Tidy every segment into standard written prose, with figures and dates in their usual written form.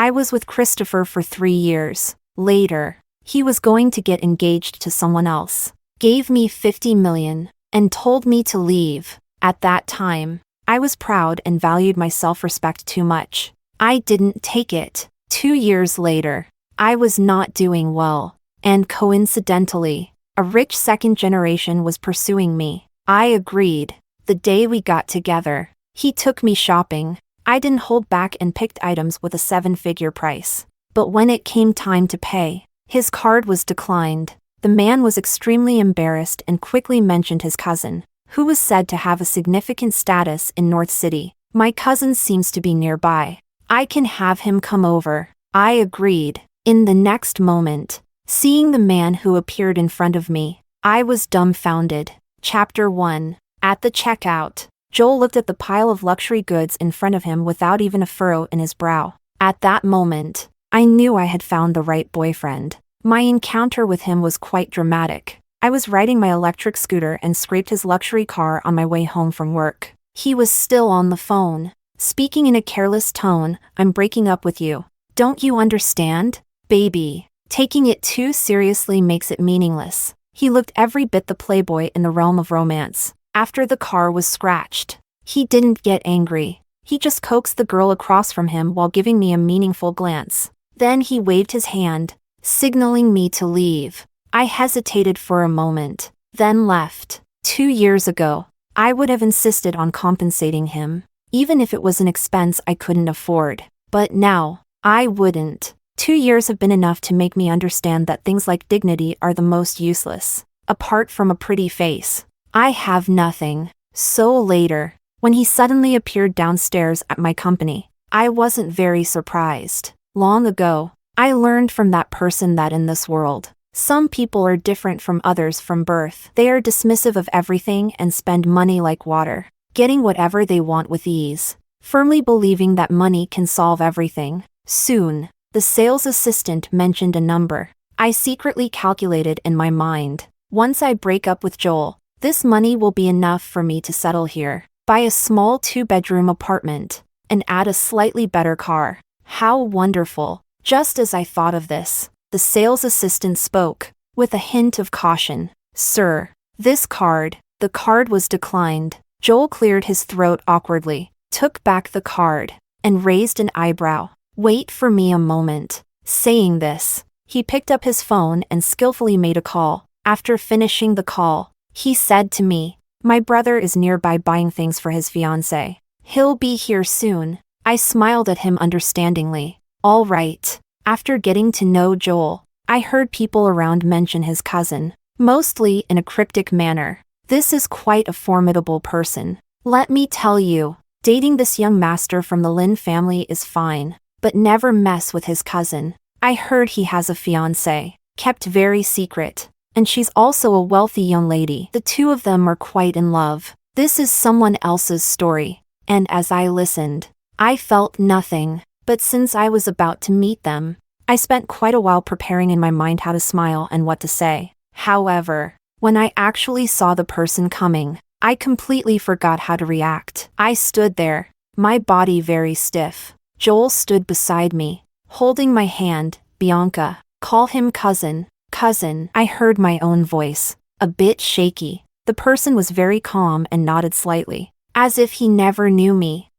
I was with Christopher for 3 years. Later, he was going to get engaged to someone else, gave me $50 million, and told me to leave. At that time, I was proud and valued my self-respect too much. I didn't take it. 2 years later, I was not doing well, and coincidentally, a rich second generation was pursuing me. I agreed. The day we got together, he took me shopping. I didn't hold back and picked items with a 7-figure price. But when it came time to pay, his card was declined. The man was extremely embarrassed and quickly mentioned his cousin, who was said to have a significant status in North City. My cousin seems to be nearby. I can have him come over. I agreed. In the next moment, seeing the man who appeared in front of me, I was dumbfounded. Chapter 1. At the checkout, Joel looked at the pile of luxury goods in front of him without even a furrow in his brow. At that moment, I knew I had found the right boyfriend. My encounter with him was quite dramatic. I was riding my electric scooter and scraped his luxury car on my way home from work. He was still on the phone, speaking in a careless tone. "I'm breaking up with you. Don't you understand, baby? Taking it too seriously makes it meaningless." He looked every bit the playboy in the realm of romance. After the car was scratched, he didn't get angry. He just coaxed the girl across from him while giving me a meaningful glance. Then he waved his hand, signaling me to leave. I hesitated for a moment, then left. 2 years ago, I would have insisted on compensating him, even if it was an expense I couldn't afford. But now, I wouldn't. 2 years have been enough to make me understand that things like dignity are the most useless. Apart from a pretty face, I have nothing. So later, when he suddenly appeared downstairs at my company, I wasn't very surprised. Long ago, I learned from that person that in this world, some people are different from others from birth. They are dismissive of everything and spend money like water, getting whatever they want with ease, firmly believing that money can solve everything. Soon, the sales assistant mentioned a number. I secretly calculated in my mind. Once I break up with Joel, this money will be enough for me to settle here, buy a small 2-bedroom apartment, and add a slightly better car. How wonderful. Just as I thought of this, the sales assistant spoke, with a hint of caution. "Sir, the card was declined." Joel cleared his throat awkwardly, took back the card, and raised an eyebrow. "Wait for me a moment." Saying this, he picked up his phone and skillfully made a call. After finishing the call, he said to me, "My brother is nearby buying things for his fiancée. He'll be here soon." I smiled at him understandingly. All right. After getting to know Joel, I heard people around mention his cousin, mostly in a cryptic manner. This is quite a formidable person. Let me tell you, dating this young master from the Lin family is fine, but never mess with his cousin. I heard he has a fiancée, kept very secret, and she's also a wealthy young lady. The two of them are quite in love. This is someone else's story, and as I listened, I felt nothing. But since I was about to meet them, I spent quite a while preparing in my mind how to smile and what to say. However, when I actually saw the person coming, I completely forgot how to react. I stood there, my body very stiff. Joel stood beside me, holding my hand. "Bianca, call him cousin." "Cousin." I heard my own voice, a bit shaky. The person was very calm and nodded slightly, as if he never knew me.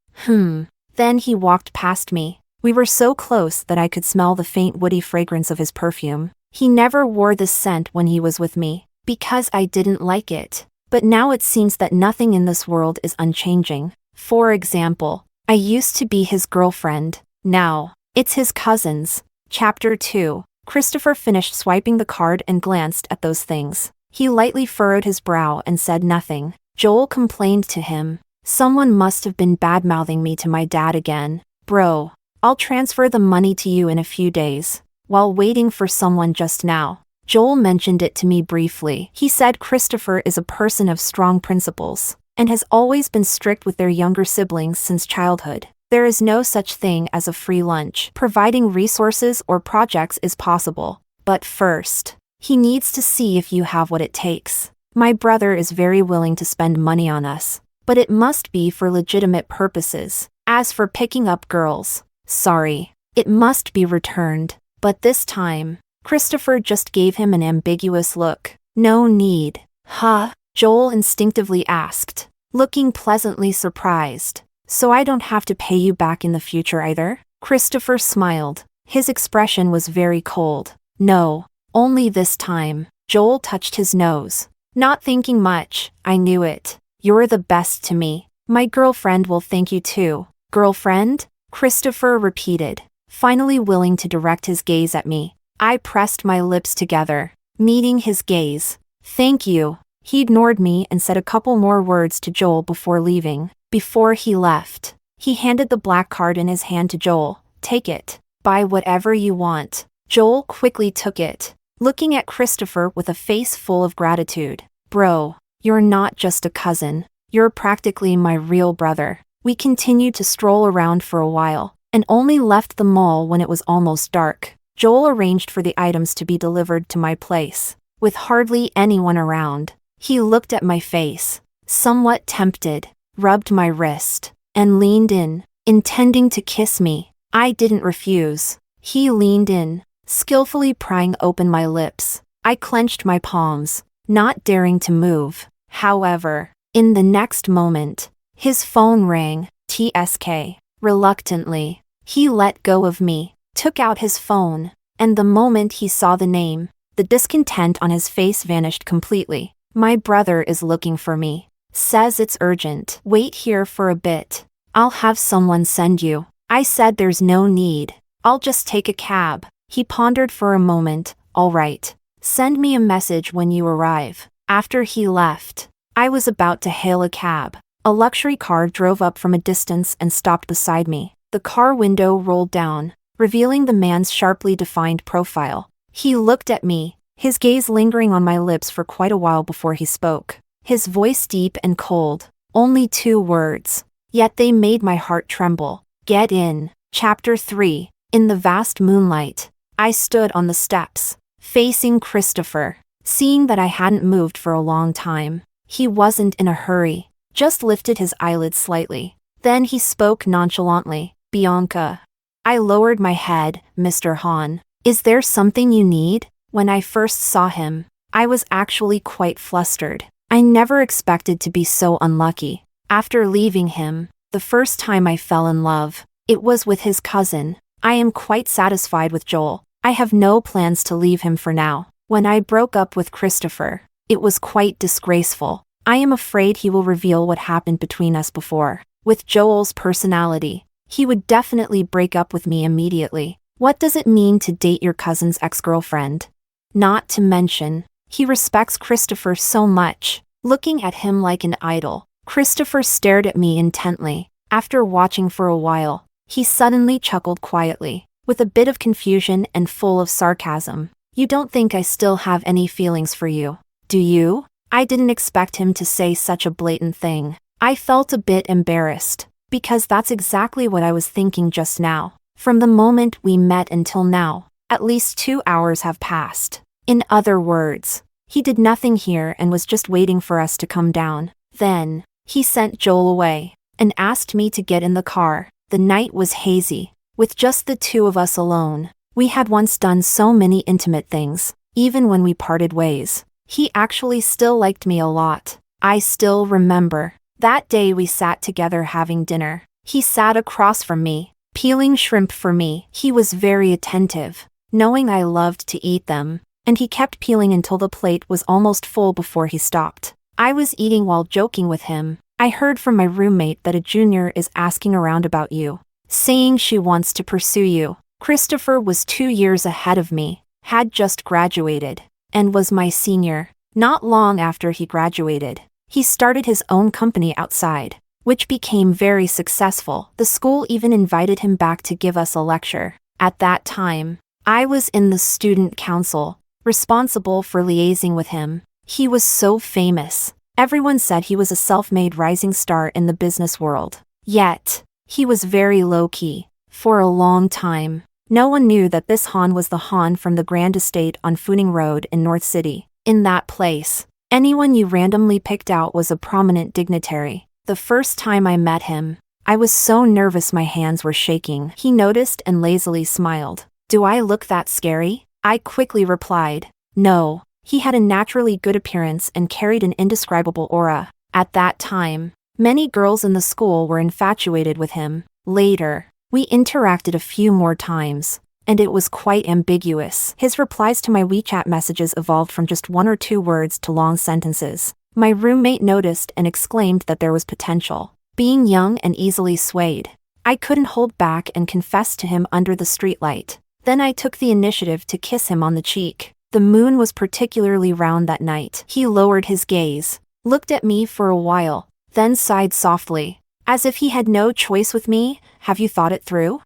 Then he walked past me. We were so close that I could smell the faint woody fragrance of his perfume. He never wore this scent when he was with me, because I didn't like it. But now it seems that nothing in this world is unchanging. For example, I used to be his girlfriend. Now, it's his cousin's. Chapter 2. Christopher finished swiping the card and glanced at those things. He lightly furrowed his brow and said nothing. Joel complained to him. "Someone must have been bad-mouthing me to my dad again. Bro, I'll transfer the money to you in a few days." While waiting for someone just now, Joel mentioned it to me briefly. He said Christopher is a person of strong principles, and has always been strict with their younger siblings since childhood. There is no such thing as a free lunch. Providing resources or projects is possible, but first, he needs to see if you have what it takes. My brother is very willing to spend money on us, but it must be for legitimate purposes. As for picking up girls, sorry, It must be returned. But this time, Christopher just gave him an ambiguous look. No need. Huh? Joel instinctively asked, looking pleasantly surprised. So I don't have to pay you back in the future either? Christopher smiled. His expression was very cold. No, only this time. Joel touched his nose. Not thinking much, I knew it. You're the best to me. My girlfriend will thank you too. Girlfriend? Christopher repeated, finally willing to direct his gaze at me. I pressed my lips together, meeting his gaze. Thank you. He ignored me and said a couple more words to Joel before leaving. Before he left, he handed the black card in his hand to Joel. Take it. Buy whatever you want. Joel quickly took it, looking at Christopher with a face full of gratitude. Bro, you're not just a cousin. You're practically my real brother. We continued to stroll around for a while, and only left the mall when it was almost dark. Joel arranged for the items to be delivered to my place. With hardly anyone around, he looked at my face, somewhat tempted, rubbed my wrist, and leaned in, intending to kiss me. I didn't refuse. He leaned in, skillfully prying open my lips. I clenched my palms, not daring to move. However, in the next moment, his phone rang. TSK. Reluctantly, he let go of me, took out his phone, and the moment he saw the name, the discontent on his face vanished completely. My brother is looking for me. Says it's urgent. Wait here for a bit. I'll have someone send you. I said there's no need. I'll just take a cab. He pondered for a moment. All right. Send me a message when you arrive. After he left, I was about to hail a cab. A luxury car drove up from a distance and stopped beside me. The car window rolled down, revealing the man's sharply defined profile. He looked at me, his gaze lingering on my lips for quite a while before he spoke. His voice deep and cold, only 2 words. Yet they made my heart tremble. Get in. Chapter 3. In the vast moonlight, I stood on the steps, facing Christopher, seeing that I hadn't moved for a long time. He wasn't in a hurry, just lifted his eyelids slightly. Then he spoke nonchalantly. Bianca. I lowered my head. Mr. Hahn. Is there something you need? When I first saw him, I was actually quite flustered. I never expected to be so unlucky. After leaving him, the first time I fell in love, it was with his cousin. I am quite satisfied with Joel. I have no plans to leave him for now. When I broke up with Christopher, it was quite disgraceful. I am afraid he will reveal what happened between us before. With Joel's personality, he would definitely break up with me immediately. What does it mean to date your cousin's ex-girlfriend? Not to mention, he respects Christopher so much, looking at him like an idol. Christopher stared at me intently. After watching for a while, he suddenly chuckled quietly, with a bit of confusion and full of sarcasm. You don't think I still have any feelings for you, do you? I didn't expect him to say such a blatant thing. I felt a bit embarrassed, because that's exactly what I was thinking just now. From the moment we met until now, at least 2 hours have passed. In other words, he did nothing here and was just waiting for us to come down. Then, he sent Joel away, and asked me to get in the car. The night was hazy, with just the 2 of us alone. We had once done so many intimate things, even when we parted ways. He actually still liked me a lot. I still remember. That day we sat together having dinner. He sat across from me, peeling shrimp for me. He was very attentive, knowing I loved to eat them, and he kept peeling until the plate was almost full before he stopped. I was eating while joking with him. I heard from my roommate that a junior is asking around about you, saying she wants to pursue you. Christopher was 2 years ahead of me, had just graduated, and was my senior. Not long after he graduated, he started his own company outside, which became very successful. The school even invited him back to give us a lecture. At that time, I was in the student council, responsible for liaising with him. He was so famous. Everyone said he was a self-made rising star in the business world. Yet, he was very low-key. For a long time, no one knew that this Hahn was the Hahn from the Grand Estate on Fooning Road in North City. In that place, anyone you randomly picked out was a prominent dignitary. The first time I met him, I was so nervous my hands were shaking. He noticed and lazily smiled. "Do I look that scary?" I quickly replied. "No." He had a naturally good appearance and carried an indescribable aura. At that time, many girls in the school were infatuated with him. Later, we interacted a few more times, and it was quite ambiguous. His replies to my WeChat messages evolved from just 1 or 2 words to long sentences. My roommate noticed and exclaimed that there was potential. Being young and easily swayed, I couldn't hold back and confessed to him under the streetlight. Then I took the initiative to kiss him on the cheek. The moon was particularly round that night. He lowered his gaze, looked at me for a while, then sighed softly, as if he had no choice with me. "Have you thought it through?"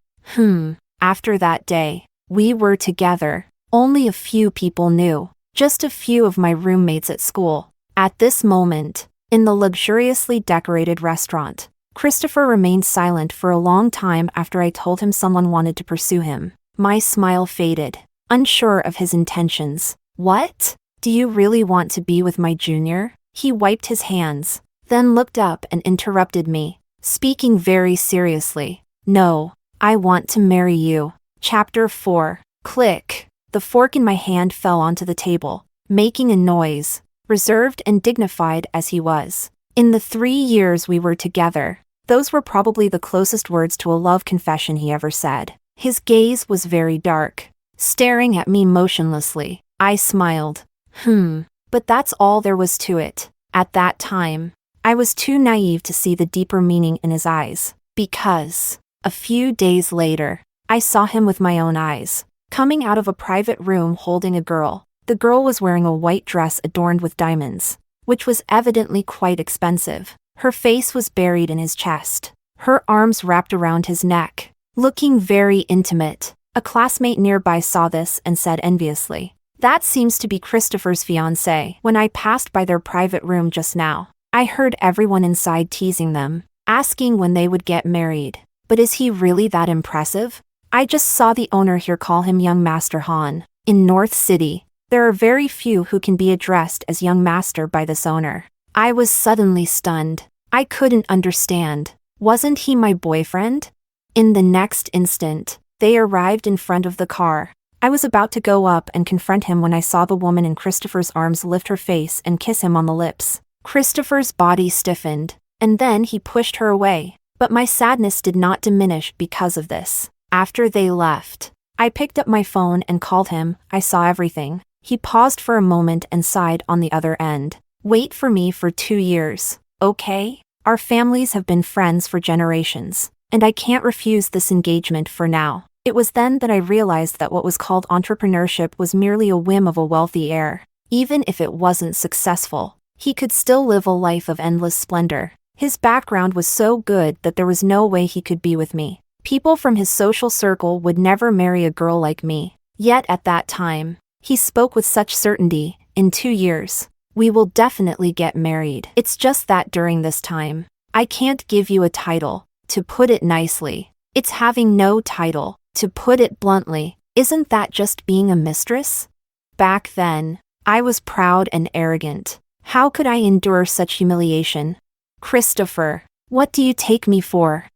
After that day, we were together. Only a few people knew, just a few of my roommates at school. At this moment, in the luxuriously decorated restaurant, Christopher remained silent for a long time after I told him someone wanted to pursue him. My smile faded, unsure of his intentions. "What? Do you really want to be with my junior?" He wiped his hands, then looked up and interrupted me, speaking very seriously. "No, I want to marry you." Chapter 4. Click. The fork in my hand fell onto the table, making a noise, reserved and dignified as he was. In the 3 years we were together, those were probably the closest words to a love confession he ever said. His gaze was very dark, staring at me motionlessly. I smiled. But that's all there was to it. At that time, I was too naive to see the deeper meaning in his eyes. Because, a few days later, I saw him with my own eyes, coming out of a private room holding a girl. The girl was wearing a white dress adorned with diamonds, which was evidently quite expensive. Her face was buried in his chest, her arms wrapped around his neck, looking very intimate. A classmate nearby saw this and said enviously, "That seems to be Christopher's fiancée." When I passed by their private room just now, I heard everyone inside teasing them, asking when they would get married. But is he really that impressive? I just saw the owner here call him Young Master Han. In North City, there are very few who can be addressed as Young Master by this owner. I was suddenly stunned. I couldn't understand. Wasn't he my boyfriend? In the next instant, they arrived in front of the car. I was about to go up and confront him when I saw the woman in Christopher's arms lift her face and kiss him on the lips. Christopher's body stiffened, and then he pushed her away. But my sadness did not diminish because of this. After they left, I picked up my phone and called him. I saw everything. He paused for a moment and sighed on the other end. "Wait for me for 2 years, okay? Our families have been friends for generations, and I can't refuse this engagement for now." It was then that I realized that what was called entrepreneurship was merely a whim of a wealthy heir. Even if it wasn't successful, he could still live a life of endless splendor. His background was so good that there was no way he could be with me. People from his social circle would never marry a girl like me. Yet at that time, he spoke with such certainty. "In 2 years, we will definitely get married. It's just that during this time, I can't give you a title, to put it nicely. It's having no title, to put it bluntly. Isn't that just being a mistress?" Back then, I was proud and arrogant. How could I endure such humiliation? "Christopher, what do you take me for?"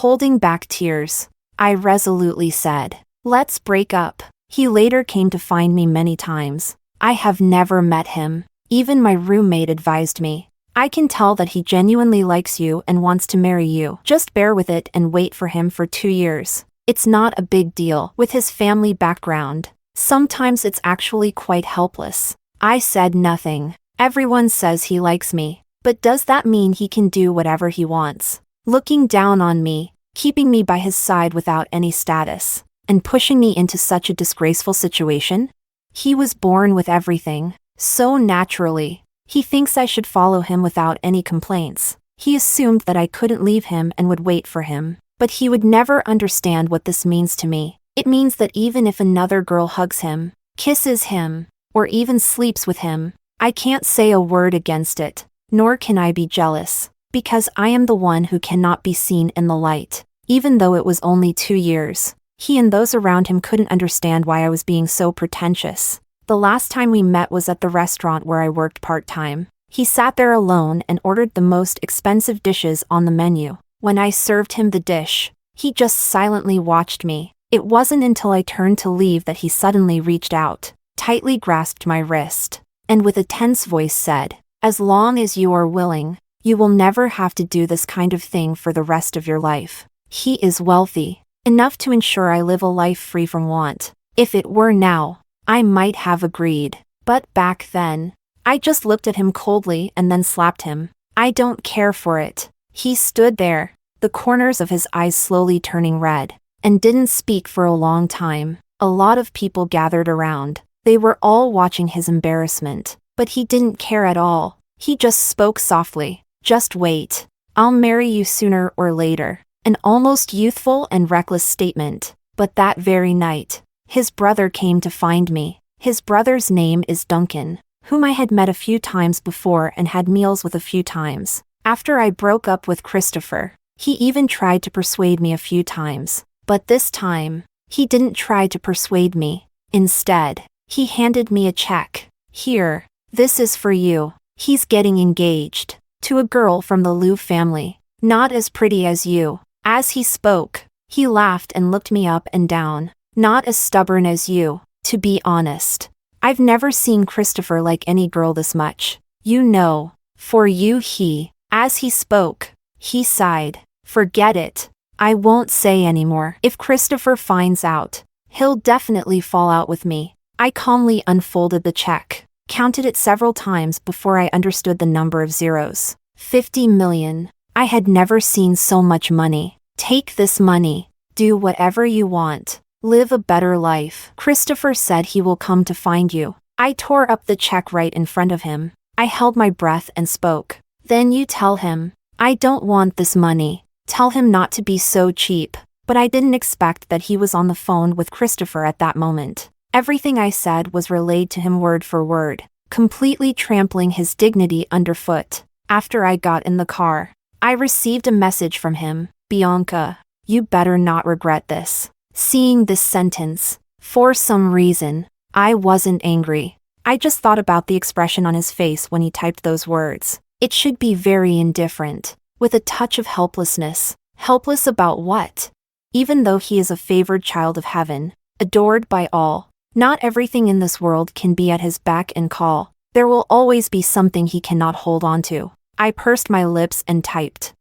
Holding back tears, I resolutely said, "Let's break up." He later came to find me many times. I have never met him. Even my roommate advised me, "I can tell that he genuinely likes you and wants to marry you. Just bear with it and wait for him for 2 years. It's not a big deal." With his family background, sometimes it's actually quite helpless. I said nothing. Everyone says he likes me, but does that mean he can do whatever he wants? Looking down on me, keeping me by his side without any status, and pushing me into such a disgraceful situation? He was born with everything, so naturally. He thinks I should follow him without any complaints. He assumed that I couldn't leave him and would wait for him. But he would never understand what this means to me. It means that even if another girl hugs him, kisses him, or even sleeps with him, I can't say a word against it, nor can I be jealous, because I am the one who cannot be seen in the light. Even though it was only 2 years, he and those around him couldn't understand why I was being so pretentious. The last time we met was at the restaurant where I worked part-time. He sat there alone and ordered the most expensive dishes on the menu. When I served him the dish, he just silently watched me. It wasn't until I turned to leave that he suddenly reached out, tightly grasped my wrist, and with a tense voice said, "As long as you are willing, you will never have to do this kind of thing for the rest of your life." He is wealthy, enough to ensure I live a life free from want. If it were now, I might have agreed. But back then, I just looked at him coldly and then slapped him. I don't care for it. He stood there, the corners of his eyes slowly turning red, and didn't speak for a long time. A lot of people gathered around. They were all watching his embarrassment, but he didn't care at all. He just spoke softly. "Just wait. I'll marry you sooner or later." An almost youthful and reckless statement. But that very night, his brother came to find me. His brother's name is Duncan, whom I had met a few times before and had meals with a few times. After I broke up with Christopher, he even tried to persuade me a few times. But this time, he didn't try to persuade me. Instead, he handed me a check. "Here, this is for you. He's getting engaged to a girl from the Liu family, not as pretty as you." As he spoke, he laughed and looked me up and down. "Not as stubborn as you, to be honest. I've never seen Christopher like any girl this much. You know, for you As he spoke, he sighed. "Forget it. I won't say anymore. If Christopher finds out, he'll definitely fall out with me." I calmly unfolded the check, counted it several times before I understood the number of zeros. 50 million. I had never seen so much money. "Take this money. Do whatever you want. Live a better life. Christopher said he will come to find you." I tore up the check right in front of him. I held my breath and spoke. "Then you tell him, I don't want this money. Tell him not to be so cheap." But I didn't expect that he was on the phone with Christopher at that moment. Everything I said was relayed to him word for word, completely trampling his dignity underfoot. After I got in the car, I received a message from him. "Bianca, you better not regret this." Seeing this sentence, for some reason, I wasn't angry. I just thought about the expression on his face when he typed those words. It should be very indifferent, with a touch of helplessness. Helpless about what? Even though he is a favored child of heaven, adored by all, not everything in this world can be at his beck and call. There will always be something he cannot hold on to. I pursed my lips and typed.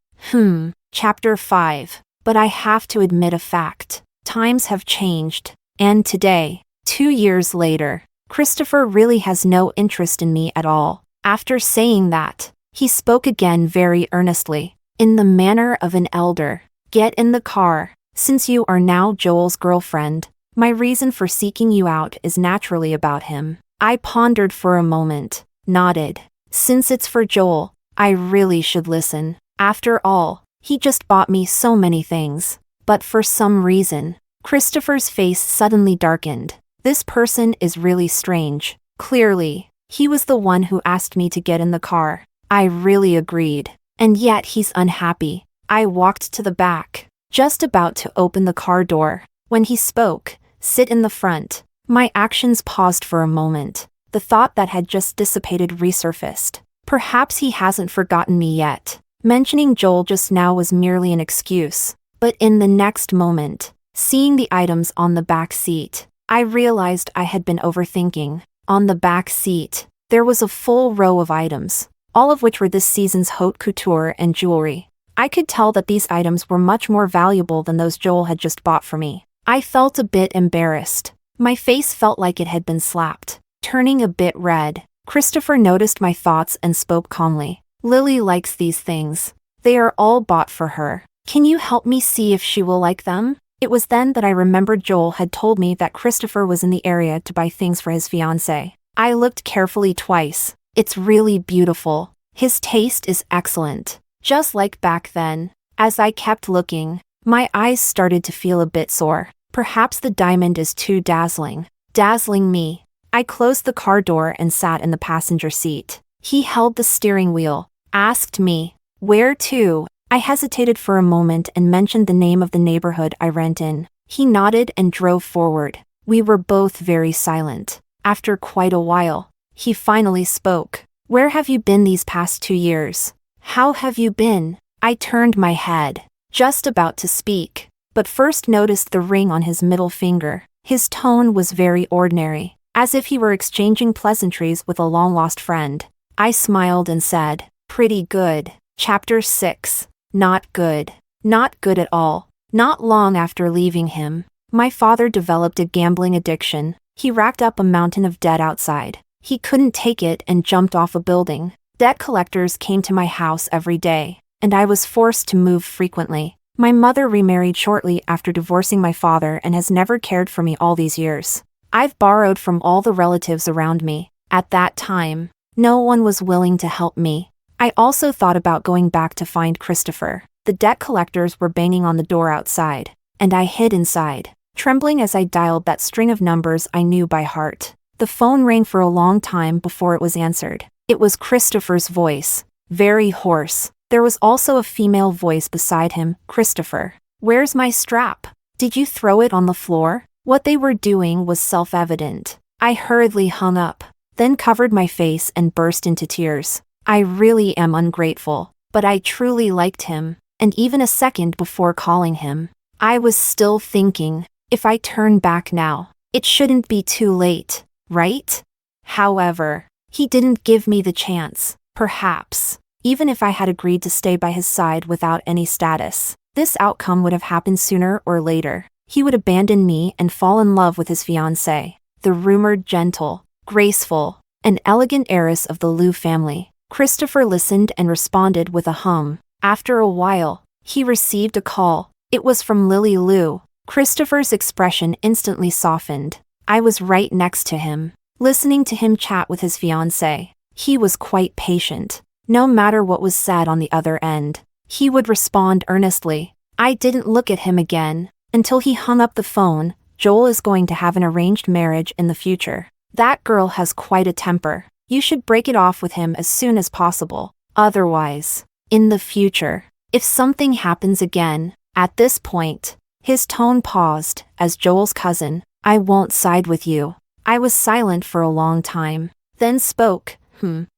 Chapter 5. But I have to admit a fact. Times have changed. And today, 2 years later, Christopher really has no interest in me at all. After saying that, he spoke again very earnestly, in the manner of an elder. "Get in the car. Since you are now Joel's girlfriend, my reason for seeking you out is naturally about him." I pondered for a moment, nodded. Since it's for Joel, I really should listen. After all, he just bought me so many things. But for some reason, Christopher's face suddenly darkened. This person is really strange. Clearly, he was the one who asked me to get in the car. I really agreed. And yet he's unhappy. I walked to the back, just about to open the car door. When he spoke, "Sit in the front," my actions paused for a moment. The thought that had just dissipated resurfaced. Perhaps he hasn't forgotten me yet. Mentioning Joel just now was merely an excuse. But in the next moment, seeing the items on the back seat, I realized I had been overthinking. On the back seat, there was a full row of items, all of which were this season's haute couture and jewelry. I could tell that these items were much more valuable than those Joel had just bought for me. I felt a bit embarrassed. My face felt like it had been slapped, turning a bit red. Christopher noticed my thoughts and spoke calmly. "Lily likes these things. They are all bought for her. Can you help me see if she will like them?" It was then that I remembered Joel had told me that Christopher was in the area to buy things for his fiancée. I looked carefully twice. It's really beautiful. His taste is excellent. Just like back then. As I kept looking, my eyes started to feel a bit sore. Perhaps the diamond is too dazzling. Dazzling me. I closed the car door and sat in the passenger seat. He held the steering wheel, asked me, "Where to?" I hesitated for a moment and mentioned the name of the neighborhood I rent in. He nodded and drove forward. We were both very silent. After quite a while, he finally spoke. "Where have you been these past 2 years? How have you been?" I turned my head. just about to speak, but first noticed the ring on his middle finger. His tone was very ordinary, as if he were exchanging pleasantries with a long-lost friend. I smiled and said, "Pretty good." Chapter 6. Not good. Not good at all. Not long after leaving him, my father developed a gambling addiction. He racked up a mountain of debt outside. He couldn't take it and jumped off a building. Debt collectors came to my house every day, and I was forced to move frequently. My mother remarried shortly after divorcing my father and has never cared for me all these years. I've borrowed from all the relatives around me. At that time, no one was willing to help me. I also thought about going back to find Christopher. The debt collectors were banging on the door outside, and I hid inside, trembling as I dialed that string of numbers I knew by heart. The phone rang for a long time before it was answered. It was Christopher's voice, very hoarse. There was also a female voice beside him. "Christopher, where's my strap? Did you throw it on the floor?" What they were doing was self-evident. I hurriedly hung up, then covered my face and burst into tears. I really am ungrateful, but I truly liked him, and even a second before calling him, I was still thinking, if I turn back now, it shouldn't be too late, right? However, he didn't give me the chance. Perhaps, even if I had agreed to stay by his side without any status, this outcome would have happened sooner or later. He would abandon me and fall in love with his fiancée, the rumored gentle, graceful, and elegant heiress of the Liu family. Christopher listened and responded with a hum. After a while, he received a call. It was from Lily Liu. Christopher's expression instantly softened. I was right next to him, listening to him chat with his fiancée. He was quite patient. No matter what was said on the other end, he would respond earnestly. I didn't look at him again until he hung up the phone. "Joel is going to have an arranged marriage in the future. That girl has quite a temper. You should break it off with him as soon as possible. Otherwise, in the future, if something happens again." At this point, his tone paused. "As Joel's cousin, I won't side with you." I was silent for a long time, then spoke.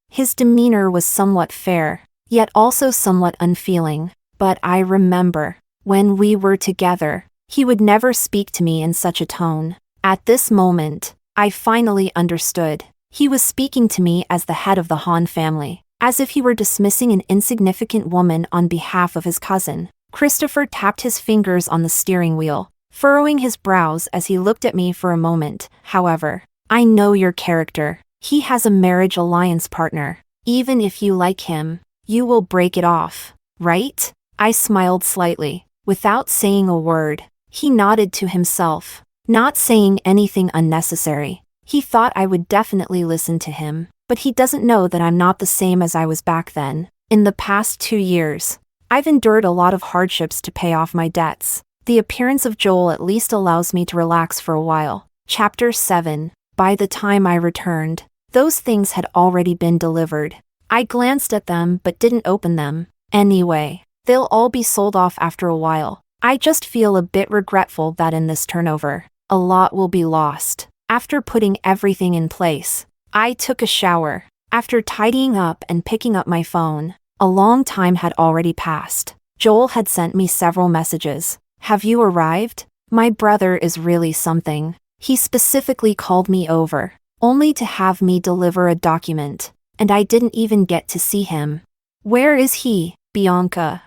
His demeanor was somewhat fair, yet also somewhat unfeeling. "But I remember, when we were together, he would never speak to me in such a tone." At this moment, I finally understood. He was speaking to me as the head of the Han family, as if he were dismissing an insignificant woman on behalf of his cousin. Christopher tapped his fingers on the steering wheel, furrowing his brows as he looked at me for a moment. "However, I know your character. He has a marriage alliance partner. Even if you like him, you will break it off, right?" I smiled slightly, without saying a word. He nodded to himself, not saying anything unnecessary. He thought I would definitely listen to him, but he doesn't know that I'm not the same as I was back then. In the past 2 years, I've endured a lot of hardships to pay off my debts. The appearance of Joel at least allows me to relax for a while. Chapter 7. By the time I returned, those things had already been delivered. I glanced at them but didn't open them. Anyway, they'll all be sold off after a while. I just feel a bit regretful that in this turnover, a lot will be lost. After putting everything in place, I took a shower. After tidying up and picking up my phone, a long time had already passed. Joel had sent me several messages. "Have you arrived? My brother is really something." He specifically called me over, only to have me deliver a document, and I didn't even get to see him. "Where is he, Bianca?"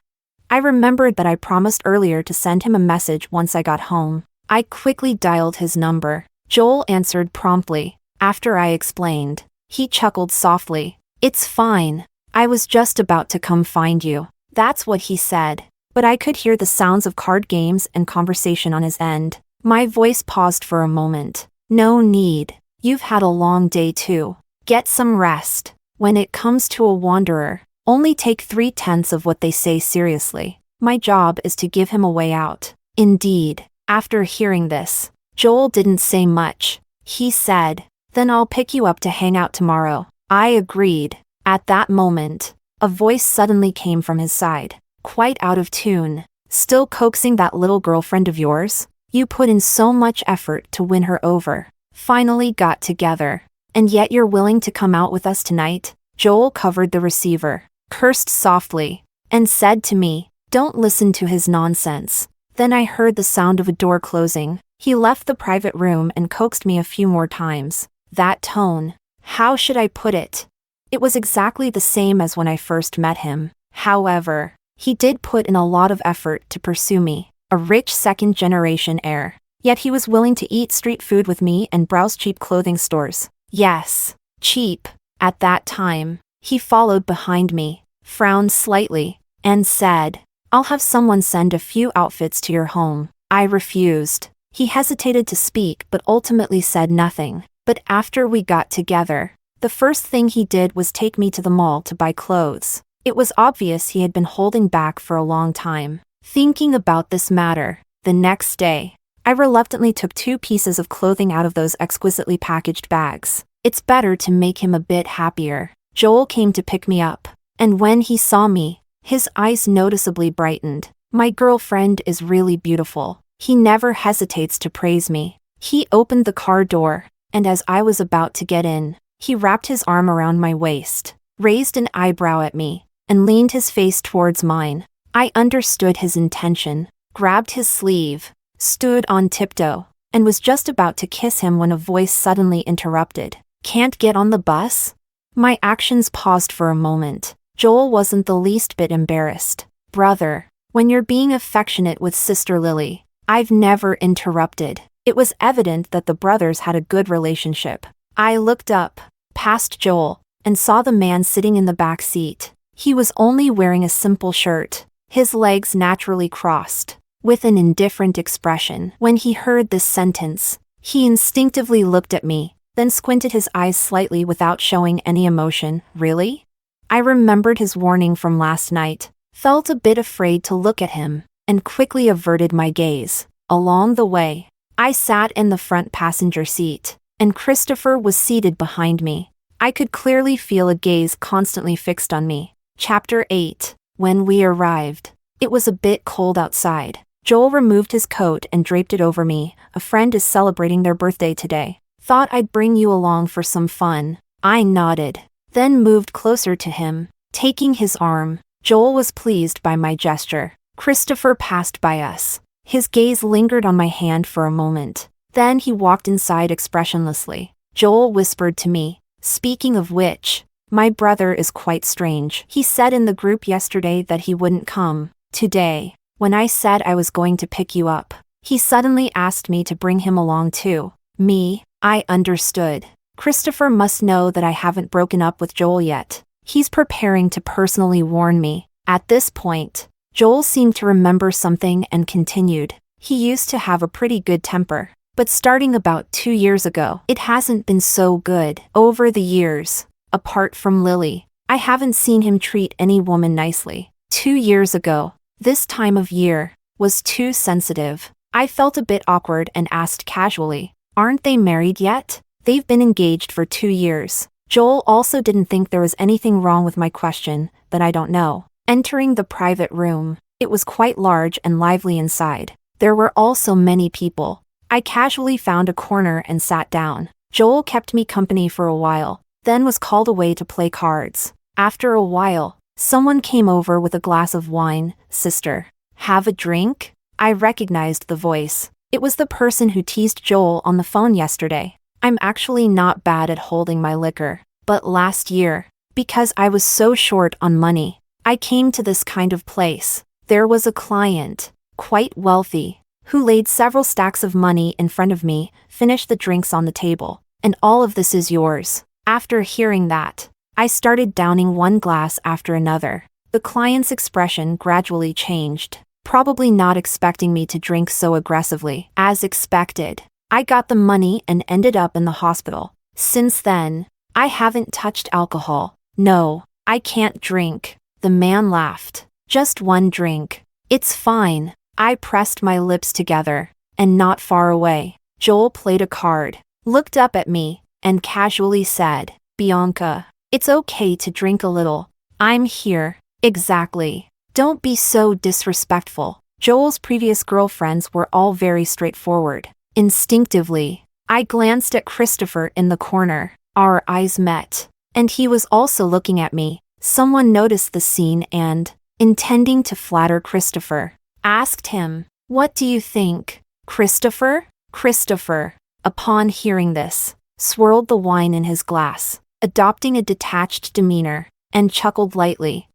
I remembered that I promised earlier to send him a message once I got home. I quickly dialed his number. Joel answered promptly. After I explained, he chuckled softly. "It's fine. I was just about to come find you." That's what he said, but I could hear the sounds of card games and conversation on his end. My voice paused for a moment. "No need. You've had a long day too. Get some rest. When it comes to a wanderer, only take 3/10 of what they say seriously. My job is to give him a way out." Indeed, after hearing this, Joel didn't say much. He said, "Then I'll pick you up to hang out tomorrow." I agreed. At that moment, a voice suddenly came from his side, quite out of tune. "Still coaxing that little girlfriend of yours? You put in so much effort to win her over. Finally got together. And yet you're willing to come out with us tonight?" Joel covered the receiver, cursed softly, and said to me, Don't listen to his nonsense. Then I heard the sound of a door closing. He left the private room and coaxed me a few more times. That tone. How should I put it? It was exactly the same as when I first met him. However, he did put in a lot of effort to pursue me, a rich second-generation heir. Yet he was willing to eat street food with me and browse cheap clothing stores. Yes, cheap. At that time, he followed behind me, frowned slightly, and said, "I'll have someone send a few outfits to your home." I refused. He hesitated to speak but ultimately said nothing. But after we got together, the first thing he did was take me to the mall to buy clothes. It was obvious he had been holding back for a long time. Thinking about this matter, the next day, I reluctantly took 2 pieces of clothing out of those exquisitely packaged bags. It's better to make him a bit happier. Joel came to pick me up, and when he saw me, his eyes noticeably brightened. My girlfriend is really beautiful. He never hesitates to praise me. He opened the car door, and as I was about to get in, he wrapped his arm around my waist, raised an eyebrow at me, and leaned his face towards mine. I understood his intention, grabbed his sleeve, stood on tiptoe, and was just about to kiss him when a voice suddenly interrupted. "Can't get on the bus?" My actions paused for a moment. Joel wasn't the least bit embarrassed. "Brother, when you're being affectionate with Sister Lily, I've never interrupted." It was evident that the brothers had a good relationship. I looked up, past Joel, and saw the man sitting in the back seat. He was only wearing a simple shirt, his legs naturally crossed, with an indifferent expression. When he heard this sentence, he instinctively looked at me, then squinted his eyes slightly without showing any emotion. "Really?" I remembered his warning from last night, felt a bit afraid to look at him, and quickly averted my gaze. Along the way, I sat in the front passenger seat, and Christopher was seated behind me. I could clearly feel a gaze constantly fixed on me. Chapter 8. When we arrived, it was a bit cold outside. Joel removed his coat and draped it over me. "A friend is celebrating their birthday today. Thought I'd bring you along for some fun." I nodded, then moved closer to him, taking his arm. Joel was pleased by my gesture. Christopher passed by us. His gaze lingered on my hand for a moment. Then he walked inside expressionlessly. Joel whispered to me, "Speaking of which, my brother is quite strange. He said in the group yesterday that he wouldn't come. Today, when I said I was going to pick you up, he suddenly asked me to bring him along too." Me, I understood. Christopher must know that I haven't broken up with Joel yet. He's preparing to personally warn me. At this point, Joel seemed to remember something and continued. "He used to have a pretty good temper, but starting about 2 years ago, it hasn't been so good. Over the years, apart from Lily, I haven't seen him treat any woman nicely. 2 years ago, this time of year, was too sensitive." I felt a bit awkward and asked casually, "Aren't they married yet?" "They've been engaged for 2 years. Joel also didn't think there was anything wrong with my question, that I don't know. Entering the private room, it was quite large and lively inside. There were also many people. I casually found a corner and sat down. Joel kept me company for a while, then was called away to play cards. After a while, someone came over with a glass of wine. "Sister, have a drink?" I recognized the voice. It was the person who teased Joel on the phone yesterday. I'm actually not bad at holding my liquor, but last year, because I was so short on money, I came to this kind of place. There was a client, quite wealthy, who laid several stacks of money in front of me, finished the drinks on the table, "And all of this is yours." After hearing that, I started downing one glass after another. The client's expression gradually changed, probably not expecting me to drink so aggressively. As expected, I got the money and ended up in the hospital. Since then, I haven't touched alcohol. "No, I can't drink." The man laughed. "Just one drink. It's fine." I pressed my lips together, and not far away, Joel played a card, looked up at me, and casually said, "Bianca, it's okay to drink a little. I'm here." "Exactly. Don't be so disrespectful." Joel's previous girlfriends were all very straightforward. Instinctively, I glanced at Christopher in the corner. Our eyes met, and he was also looking at me. Someone noticed the scene and, intending to flatter Christopher. Asked him, "What do you think, Christopher?" Christopher, upon hearing this, swirled the wine in his glass, adopting a detached demeanor, and chuckled lightly.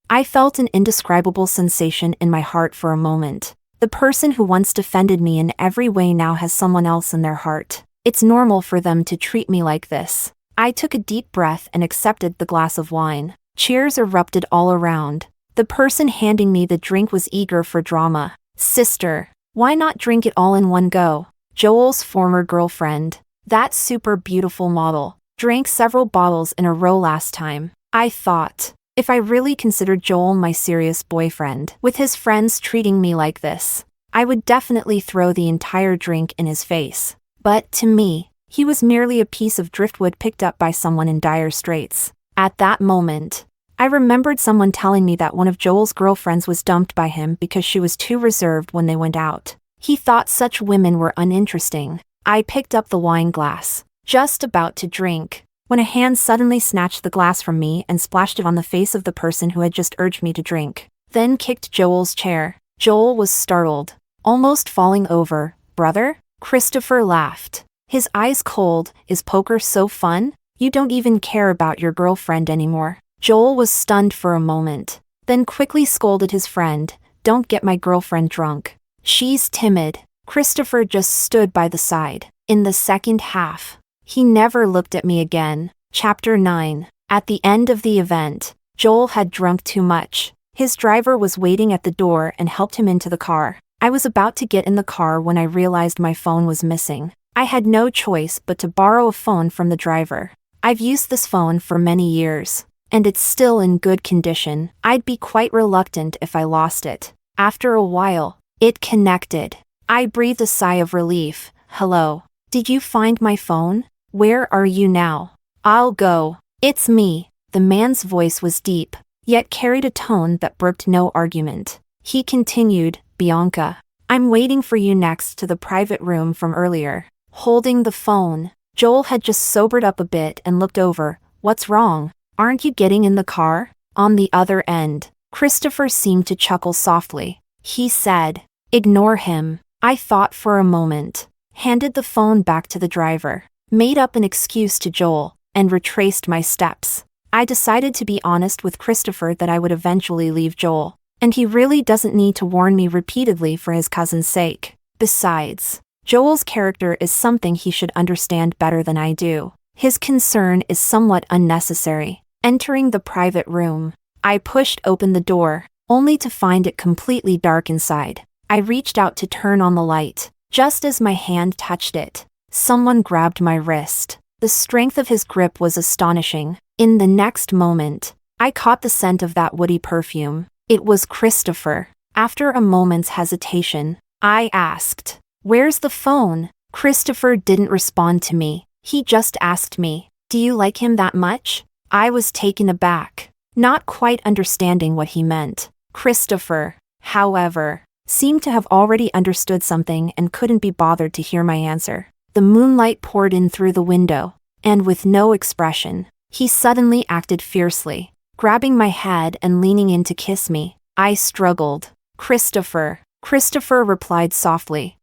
I felt an indescribable sensation in my heart for a moment. The person who once defended me in every way now has someone else in their heart. It's normal for them to treat me like this. I took a deep breath and accepted the glass of wine. Cheers erupted all around. The person handing me the drink was eager for drama. "Sister, why not drink it all in one go?" Joel's former girlfriend, that super beautiful model, drank several bottles in a row last time. I thought, if I really considered Joel my serious boyfriend, with his friends treating me like this, I would definitely throw the entire drink in his face. But to me, he was merely a piece of driftwood picked up by someone in dire straits. At that moment, I remembered someone telling me that one of Joel's girlfriends was dumped by him because she was too reserved when they went out. He thought such women were uninteresting. I picked up the wine glass, just about to drink, when a hand suddenly snatched the glass from me and splashed it on the face of the person who had just urged me to drink, then kicked Joel's chair. Joel was startled, almost falling over. "Brother?" Christopher laughed, his eyes cold. "Is poker so fun? You don't even care about your girlfriend anymore." Joel was stunned for a moment, then quickly scolded his friend, "Don't get my girlfriend drunk. She's timid." Christopher just stood by the side. In the second half, he never looked at me again. Chapter 9. At the end of the event, Joel had drunk too much. His driver was waiting at the door and helped him into the car. I was about to get in the car when I realized my phone was missing. I had no choice but to borrow a phone from the driver. I've used this phone for many years, and it's still in good condition. I'd be quite reluctant if I lost it. After a while, it connected. I breathed a sigh of relief. "Hello. Did you find my phone? Where are you now?" "I'll go. It's me." The man's voice was deep, yet carried a tone that brooked no argument. He continued, "Bianca, I'm waiting for you next to the private room from earlier." Holding the phone, Joel had just sobered up a bit and looked over. "What's wrong? Aren't you getting in the car?" On the other end, Christopher seemed to chuckle softly. He said, "Ignore him." I thought for a moment, handed the phone back to the driver, made up an excuse to Joel, and retraced my steps. I decided to be honest with Christopher that I would eventually leave Joel, and he really doesn't need to warn me repeatedly for his cousin's sake. Besides, Joel's character is something he should understand better than I do. His concern is somewhat unnecessary. Entering the private room, I pushed open the door, only to find it completely dark inside. I reached out to turn on the light. Just as my hand touched it, someone grabbed my wrist. The strength of his grip was astonishing. In the next moment, I caught the scent of that woody perfume. It was Christopher. After a moment's hesitation, I asked, "Where's the phone?" Christopher didn't respond to me. He just asked me, "Do you like him that much?" I was taken aback, not quite understanding what he meant. Christopher, however, seemed to have already understood something and couldn't be bothered to hear my answer. The moonlight poured in through the window, and with no expression, he suddenly acted fiercely, grabbing my head and leaning in to kiss me. I struggled. Christopher replied softly,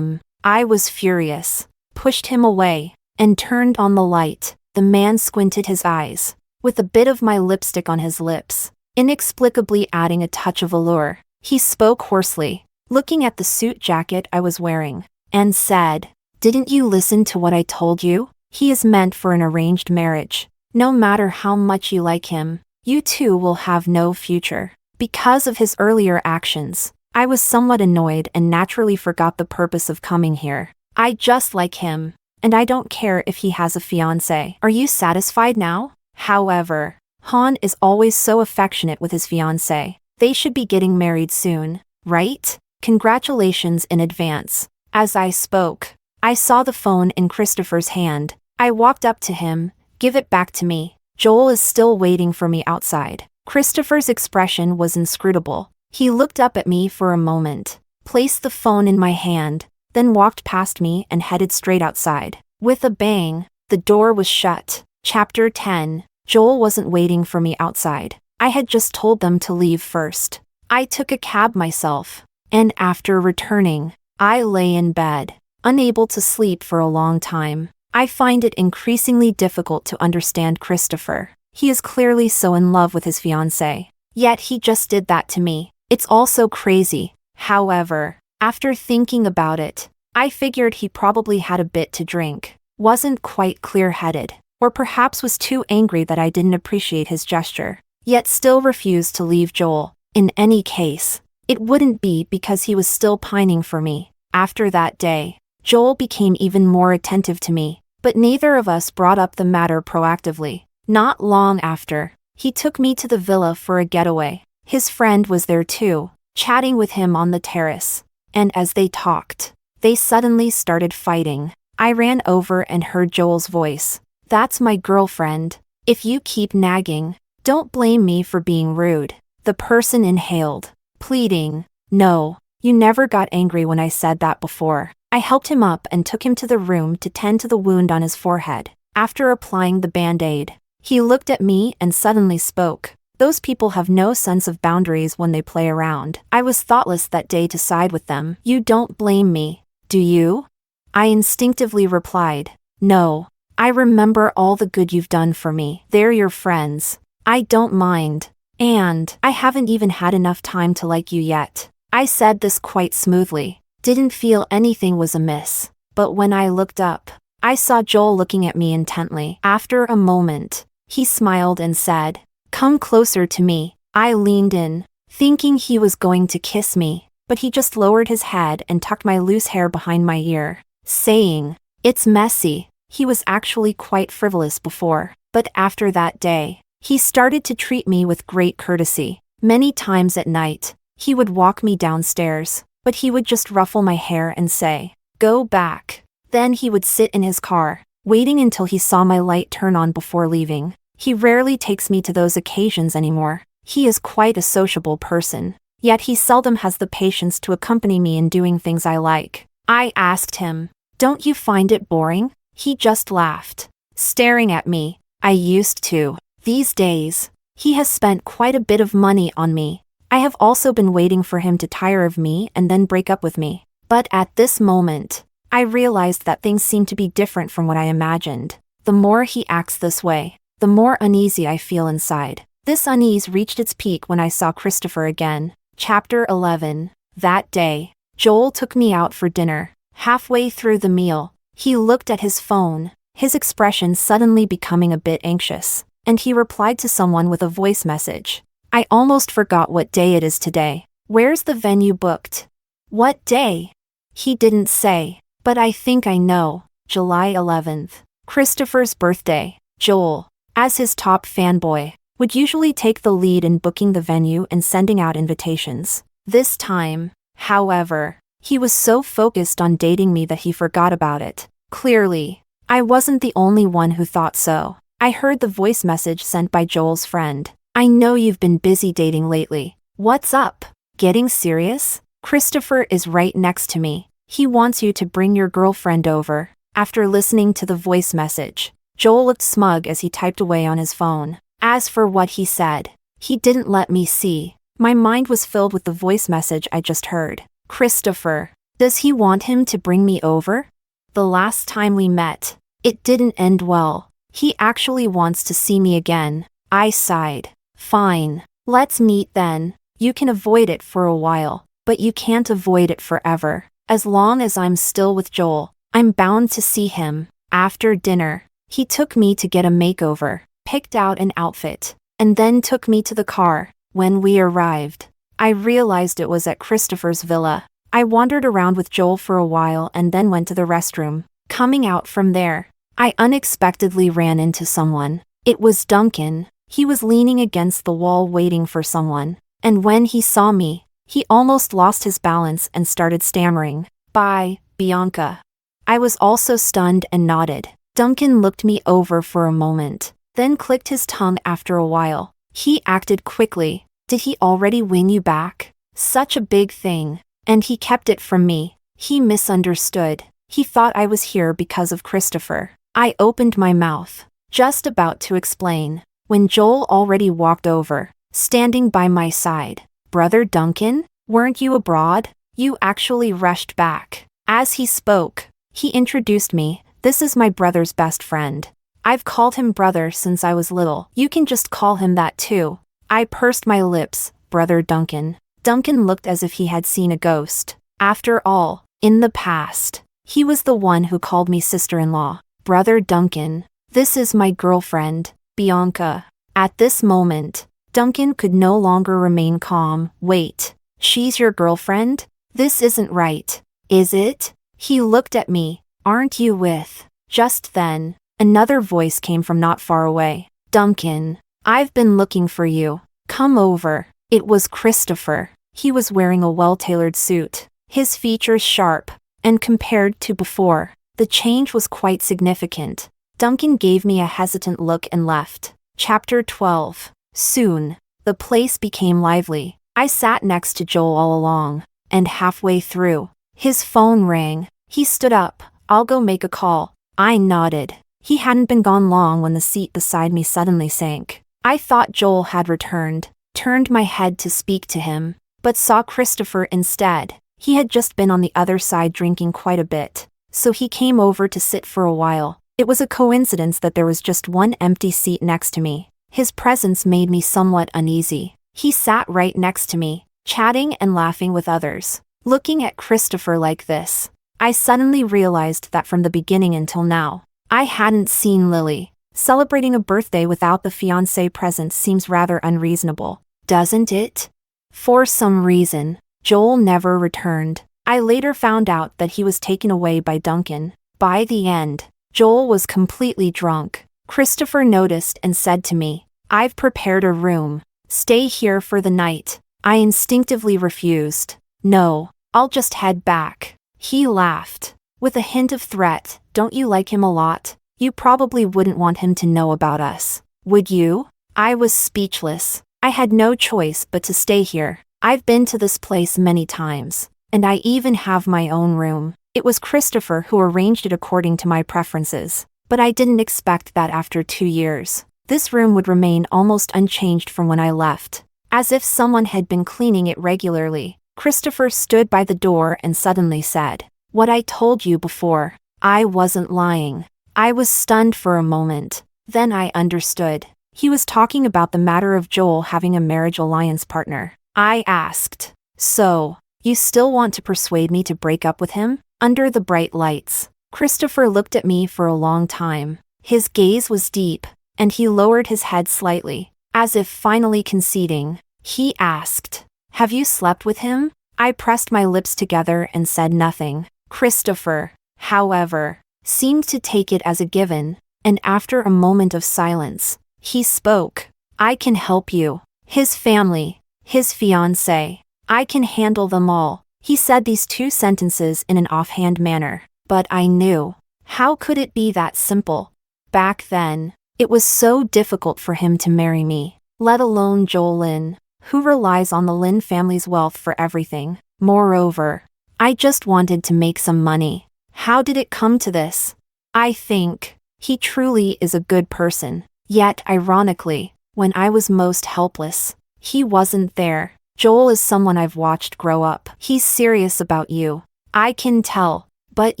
I was furious, pushed him away, and turned on the light. The man squinted his eyes, with a bit of my lipstick on his lips, inexplicably adding a touch of allure. He spoke hoarsely, looking at the suit jacket I was wearing, and said, "Didn't you listen to what I told you? He is meant for an arranged marriage. No matter how much you like him, you two will have no future." Because of his earlier actions, I was somewhat annoyed and naturally forgot the purpose of coming here. I just like him, and I don't care if he has a fiancé. Are you satisfied now? However, Han is always so affectionate with his fiancé. They should be getting married soon, right? Congratulations in advance. As I spoke, I saw the phone in Christopher's hand. I walked up to him. "Give it back to me. Joel is still waiting for me outside." Christopher's expression was inscrutable. He looked up at me for a moment, placed the phone in my hand, then walked past me and headed straight outside. With a bang, the door was shut. Chapter 10. Joel wasn't waiting for me outside. I had just told them to leave first. I took a cab myself, and after returning, I lay in bed, unable to sleep for a long time. I find it increasingly difficult to understand Christopher. He is clearly so in love with his fiancée. Yet he just did that to me. It's all so crazy. However, after thinking about it, I figured he probably had a bit to drink, wasn't quite clear-headed, or perhaps was too angry that I didn't appreciate his gesture, yet still refused to leave Joel. In any case, it wouldn't be because he was still pining for me. After that day, Joel became even more attentive to me, but neither of us brought up the matter proactively. Not long after, he took me to the villa for a getaway. His friend was there too, chatting with him on the terrace. And as they talked, they suddenly started fighting. I ran over and heard Joel's voice. "That's my girlfriend. If you keep nagging, don't blame me for being rude." The person inhaled, pleading, "No, you never got angry when I said that before." I helped him up and took him to the room to tend to the wound on his forehead. After applying the band-aid, he looked at me and suddenly spoke. "Those people have no sense of boundaries when they play around. I was thoughtless that day to side with them." "You don't blame me, do you?" I instinctively replied. "No, I remember all the good you've done for me. They're your friends. I don't mind. And I haven't even had enough time to like you yet." I said this quite smoothly. Didn't feel anything was amiss. But when I looked up, I saw Joel looking at me intently. After a moment, he smiled and said, "Come closer to me." I leaned in, thinking he was going to kiss me, but he just lowered his head and tucked my loose hair behind my ear, saying, "It's messy." He was actually quite frivolous before, but after that day, he started to treat me with great courtesy. Many times at night, he would walk me downstairs, but he would just ruffle my hair and say, "Go back." Then he would sit in his car, waiting until he saw my light turn on before leaving. He rarely takes me to those occasions anymore. He is quite a sociable person, yet he seldom has the patience to accompany me in doing things I like. I asked him, "Don't you find it boring?" He just laughed, staring at me. "I used to. These days, he has spent quite a bit of money on me. I have also been waiting for him to tire of me and then break up with me. But at this moment, I realized that things seem to be different from what I imagined. The more he acts this way, the more uneasy I feel inside." This unease reached its peak when I saw Christopher again. Chapter 11. That day, Joel took me out for dinner. Halfway through the meal, he looked at his phone, his expression suddenly becoming a bit anxious, and he replied to someone with a voice message. "I almost forgot what day it is today. Where's the venue booked?" "What day?" He didn't say, but I think I know. July 11th. Christopher's birthday. Joel, as his top fanboy, would usually take the lead in booking the venue and sending out invitations. This time, however, he was so focused on dating me that he forgot about it. Clearly, I wasn't the only one who thought so. I heard the voice message sent by Joel's friend. "I know you've been busy dating lately. What's up? Getting serious? Christopher is right next to me. He wants you to bring your girlfriend over." After listening to the voice message, Joel looked smug as he typed away on his phone. As for what he said, he didn't let me see. My mind was filled with the voice message I just heard. Christopher, does he want him to bring me over? The last time we met, it didn't end well. He actually wants to see me again. I sighed. Fine, let's meet then. You can avoid it for a while, but you can't avoid it forever. As long as I'm still with Joel, I'm bound to see him. After dinner, he took me to get a makeover, picked out an outfit, and then took me to the car. When we arrived, I realized it was at Christopher's villa. I wandered around with Joel for a while and then went to the restroom. Coming out from there, I unexpectedly ran into someone. It was Duncan. He was leaning against the wall waiting for someone, and when he saw me, he almost lost his balance and started stammering. "Bye, Bianca." I was also stunned and nodded. Duncan looked me over for a moment, then clicked his tongue after a while. He acted quickly. Did he already win you back? Such a big thing. And he kept it from me. He misunderstood. He thought I was here because of Christopher. I opened my mouth, just about to explain, when Joel already walked over. standing by my side. "Brother Duncan, weren't you abroad?" You actually rushed back. As he spoke, he introduced me. "This is my brother's best friend. I've called him brother since I was little. You can just call him that too." I pursed my lips. "Brother Duncan." Duncan looked as if he had seen a ghost. After all, in the past, he was the one who called me sister-in-law. "Brother Duncan, this is my girlfriend, Bianca." At this moment, Duncan could no longer remain calm. "Wait, she's your girlfriend? This isn't right, is it?" He looked at me. "Aren't you with?" Just then, another voice came from not far away. "Duncan, I've been looking for you. Come over." It was Christopher. He was wearing a well-tailored suit, his features sharp, and compared to before, the change was quite significant. Duncan gave me a hesitant look and left. Chapter 12. Soon, the place became lively. I sat next to Joel all along, and halfway through, his phone rang. He stood up. "I'll go make a call." I nodded. He hadn't been gone long when the seat beside me suddenly sank. I thought Joel had returned, turned my head to speak to him, but saw Christopher instead. He had just been on the other side drinking quite a bit, so he came over to sit for a while. It was a coincidence that there was just one empty seat next to me. His presence made me somewhat uneasy. He sat right next to me, chatting and laughing with others. Looking at Christopher like this, I suddenly realized that from the beginning until now, I hadn't seen Lily. Celebrating a birthday without the fiancé present seems rather unreasonable, doesn't it? For some reason, Joel never returned. I later found out that he was taken away by Duncan. By the end, Joel was completely drunk. Christopher noticed and said to me, "I've prepared a room. Stay here for the night." I instinctively refused. "No, I'll just head back." He laughed, with a hint of threat. "Don't you like him a lot? You probably wouldn't want him to know about us, would you?" I was speechless. I had no choice but to stay here. I've been to this place many times, and I even have my own room. It was Christopher who arranged it according to my preferences, but I didn't expect that after 2 years, this room would remain almost unchanged from when I left. As if someone had been cleaning it regularly, Christopher stood by the door and suddenly said, "What I told you before, I wasn't lying." I was stunned for a moment. Then I understood. He was talking about the matter of Joel having a marriage alliance partner. I asked, "So, you still want to persuade me to break up with him?" Under the bright lights, Christopher looked at me for a long time. His gaze was deep, and he lowered his head slightly, as if finally conceding. He asked, "Have you slept with him?" I pressed my lips together and said nothing. Christopher, however, seemed to take it as a given, and after a moment of silence, he spoke. "I can help you. His family, his fiancée, I can handle them all." He said these 2 sentences in an offhand manner, but I knew. How could it be that simple? Back then, it was so difficult for him to marry me, let alone Joel Lynn, who relies on the Lynn family's wealth for everything. Moreover, I just wanted to make some money. How did it come to this? I think he truly is a good person. Yet ironically, when I was most helpless, he wasn't there. Joel is someone I've watched grow up. He's serious about you. I can tell. But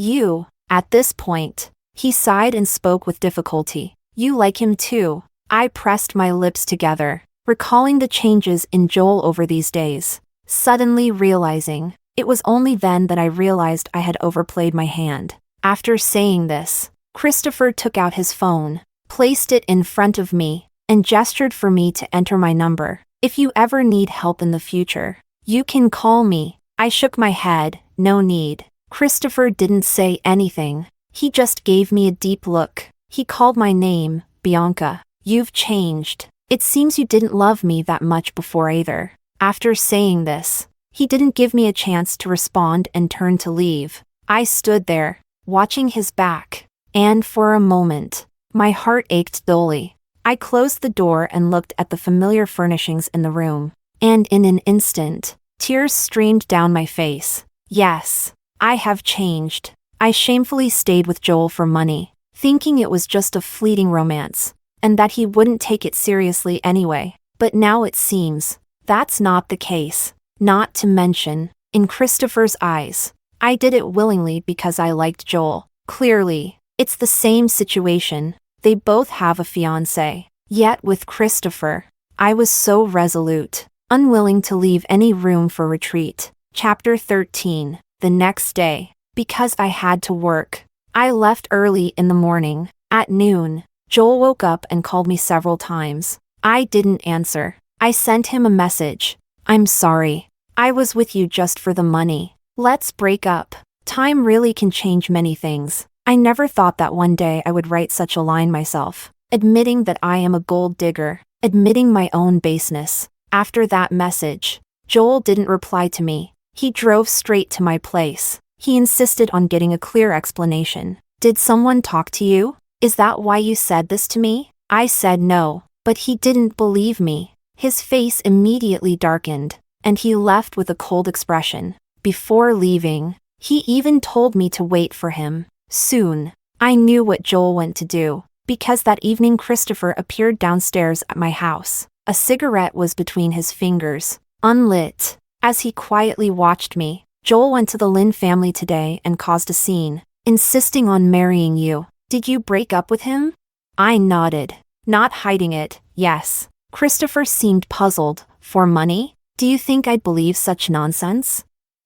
you, at this point, he sighed and spoke with difficulty. You like him too. I pressed my lips together, recalling the changes in Joel over these days, suddenly realizing. It was only then that I realized I had overplayed my hand. After saying this, Christopher took out his phone, placed it in front of me, and gestured for me to enter my number. "If you ever need help in the future, you can call me." I shook my head. No need. Christopher didn't say anything. He just gave me a deep look. He called my name, Bianca. "You've changed. It seems you didn't love me that much before either." After saying this, he didn't give me a chance to respond and turned to leave. I stood there, watching his back, and for a moment, my heart ached dully. I closed the door and looked at the familiar furnishings in the room, and in an instant, tears streamed down my face. Yes, I have changed. I shamefully stayed with Joel for money, thinking it was just a fleeting romance, and that he wouldn't take it seriously anyway. But now it seems that's not the case. Not to mention, in Christopher's eyes, I did it willingly because I liked Joel. Clearly, it's the same situation. They both have a fiancé. Yet with Christopher, I was so resolute, unwilling to leave any room for retreat. Chapter 13. The next day. Because I had to work, I left early in the morning. At noon, Joel woke up and called me several times. I didn't answer. I sent him a message. I'm sorry. I was with you just for the money. Let's break up. Time really can change many things. I never thought that one day I would write such a line myself, admitting that I am a gold digger, admitting my own baseness. After that message, Joel didn't reply to me. He drove straight to my place. He insisted on getting a clear explanation. Did someone talk to you? Is that why you said this to me? I said no, but he didn't believe me. His face immediately darkened, and he left with a cold expression. Before leaving, he even told me to wait for him. Soon, I knew what Joel went to do, because that evening Christopher appeared downstairs at my house. A cigarette was between his fingers, unlit. As he quietly watched me, Joel went to the Lin family today and caused a scene, insisting on marrying you. Did you break up with him? I nodded, not hiding it. Yes. Christopher seemed puzzled. For money? Do you think I'd believe such nonsense?